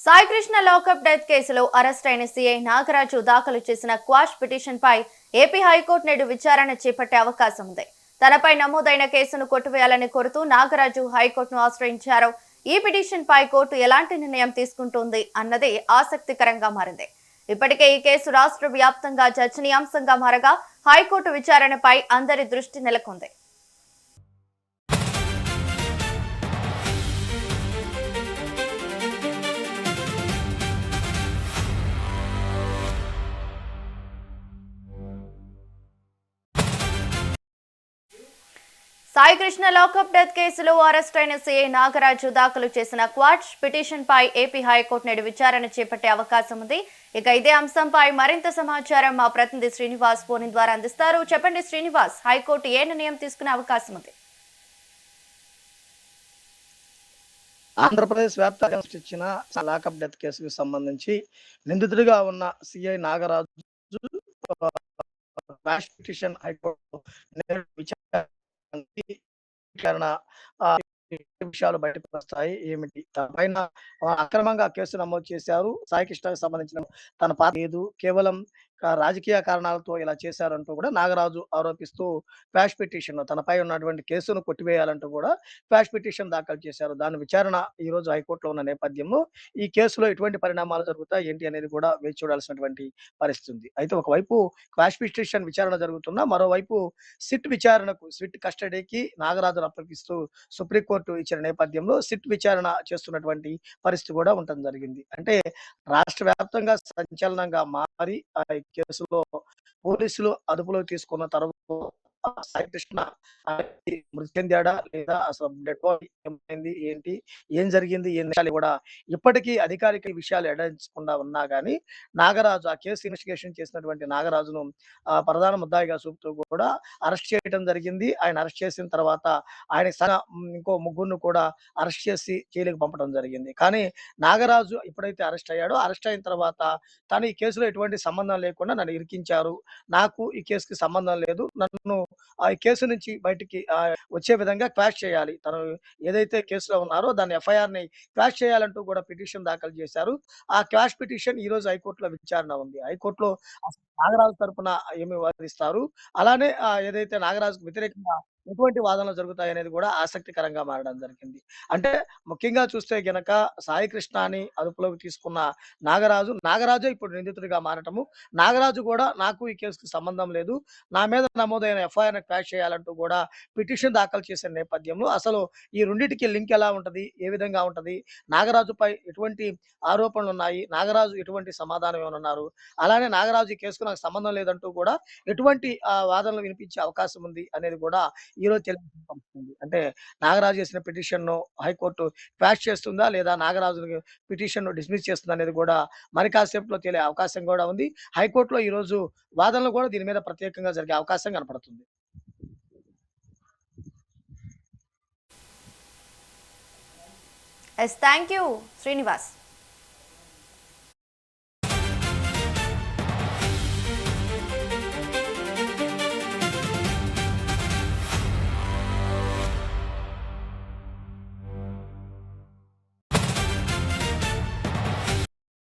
Saikrishna lockup death కేసులో arrest అయిన CI Nagaraju దాఖలు చేసిన క్వాష్ పిటిషన్ పై ఏపీ హైకోర్టు నేడు విచారణ చేపట్టే అవకాశం ఉంది. తనపై నమోదైన కేసును కొట్టివేయాలని కోరుతూ నాగరాజు హైకోర్టును ఆశ్రయించారు. ఈ పిటిషన్ పై కోర్టు ఎలాంటి నిర్ణయం తీసుకుంటుంది అన్నది ఆసక్తికరంగా మారింది. ఇప్పటికే ఈ కేసు రాష్ట్ర వ్యాప్తంగా చర్చనీయాంశంగా మారగా హైకోర్టు విచారణపై అందరి దృష్టి నెలకొంది. సాయికృష్ణ లాకప్ డెత్ కేసులో అరెస్ట్ అయిన సీఐ నాగరాజు దాఖలు చేసిన క్వాష్ పిటిషన్ పై ఏపీ హైకోర్టు నేడు విచారణ చేపట్టే అవకాశం ఉంది. ఇక ఇదే అంశంపై మరింత సమాచారం మా ప్రతినిధి శ్రీనివాస్ ఫోన్ ద్వారా అందిస్తారు. చెప్పండి శ్రీనివాస్, హైకోర్టు ఏ నిర్ణయం తీసుకునే అవకాశం ఉంది? ఆంధ్రప్రదేశ్ వ్యాప్తంగా ఇచ్చిన లాకప్ డెత్ కేసుకు సంబంధించి నిందితుడిగా ఉన్న CI Nagaraju quash petition high court విచారణ విషయాలు బయటకు వస్తాయి. ఏమిటి పైన అక్రమంగా కేసు నమోదు చేశారు. సాయికృష్ణకు సంబంధించిన తన పాత్ర లేదు, కేవలం రాజకీయ కారణాలతో ఇలా చేశారంటూ కూడా నాగరాజు ఆరోపిస్తూ క్వాష్ పిటిషన్ తనపై ఉన్నటువంటి కేసును కొట్టివేయాలంటూ కూడా క్వాష్ పిటిషన్ దాఖలు చేశారు. దాని విచారణ ఈ రోజు హైకోర్టులో ఉన్న నేపథ్యంలో ఈ కేసులో ఎటువంటి పరిణామాలు జరుగుతాయి ఏంటి అనేది కూడా వేచి చూడాల్సినటువంటి పరిస్థితి ఉంది. అయితే ఒకవైపు క్వాష్ పిటిషన్ విచారణ జరుగుతున్నా మరోవైపు సిట్ కస్టడీకి నాగరాజును అప్పగిస్తూ సుప్రీంకోర్టు ఇచ్చిన నేపథ్యంలో సిట్ విచారణ చేస్తున్నటువంటి పరిస్థితి కూడా ఉండటం జరిగింది. అంటే రాష్ట్ర వ్యాప్తంగా సంచలనంగా మారి ఆ కేసులో పోలీసులు అదుపులోకి తీసుకున్న తర్వాత సాయికృష్ణ మృతి చెందాడా లేదా అసలు డెడ్ బాడీ ఏమైంది ఏంటి ఏం జరిగింది ఏం కూడా ఇప్పటికీ అధికారిక విషయాలు ఎడరించకుండా ఉన్నా కానీ నాగరాజు ఆ కేసు ఇన్వెస్టిగేషన్ చేసినటువంటి నాగరాజును ప్రధాన ముద్దాయిగా చూపుతూ కూడా అరెస్ట్ చేయడం జరిగింది. ఆయన అరెస్ట్ చేసిన తర్వాత ఆయన ఇంకో ముగ్గురును కూడా అరెస్ట్ చేసి జైలుకి పంపడం జరిగింది. కానీ నాగరాజు ఎప్పుడైతే అరెస్ట్ అయ్యాడో అరెస్ట్ అయిన తర్వాత తను ఈ కేసులో ఎటువంటి సంబంధం లేకుండా నన్ను ఇరికించారు, నాకు ఈ కేసుకి సంబంధం లేదు, నన్ను ఈ కేసు నుంచి బయటికి వచ్చే విధంగా క్వాష్ చేయాలి, తను ఏదైతే కేసులో ఉన్నారో దాన్ని ఎఫ్ఐఆర్ ని క్వాష్ చేయాలంటూ కూడా పిటిషన్ దాఖలు చేశారు. ఆ క్వాష్ పిటిషన్ ఈ రోజు హైకోర్టులో విచారణ ఉంది. హైకోర్టులో నాగరాజు తరపున ఏమి వాదిస్తారు, అలానే ఏదైతే నాగరాజుకు వ్యతిరేకంగా ఎటువంటి వాదనలు జరుగుతాయనేది కూడా ఆసక్తికరంగా మారడం జరిగింది. అంటే ముఖ్యంగా చూస్తే గనక సాయికృష్ణని అదుపులోకి తీసుకున్న నాగరాజే ఇప్పుడు నిందితుడిగా మారటము, నాగరాజు కూడా నాకు ఈ కేసుకు సంబంధం లేదు, నా మీద నమోదైన ఎఫ్ఐఆర్ క్వాష్ చేయాలంటూ కూడా పిటిషన్ దాఖలు చేసిన నేపథ్యంలో అసలు ఈ రెండింటికి లింక్ ఎలా ఉంటది, ఏ విధంగా ఉంటది, నాగరాజుపై ఎటువంటి ఆరోపణలు ఉన్నాయి, నాగరాజు ఎటువంటి సమాధానం ఏమన్నారు, అలానే నాగరాజు ఈ కేసుకు నాకు సంబంధం లేదంటూ కూడా ఎటువంటి వాదనలు వినిపించే అవకాశం ఉంది అనేది కూడా ఈ రోజు తెలియజేస్తుంది. అంటే నాగరాజు చేసిన పిటిషన్ ను హైకోర్టు క్వాష్ చేస్తుందా లేదా నాగరాజు పిటిషన్ ను డిస్మిస్ చేస్తుందా అనేది కూడా మరి కాసేపులో తెలియ అవకాశం కూడా ఉంది. హైకోర్టులో ఈ రోజు వాదనలు కూడా దీని మీద ప్రత్యేకంగా జరిగే అవకాశం కనపడుతుంది. Thank you Srinivas.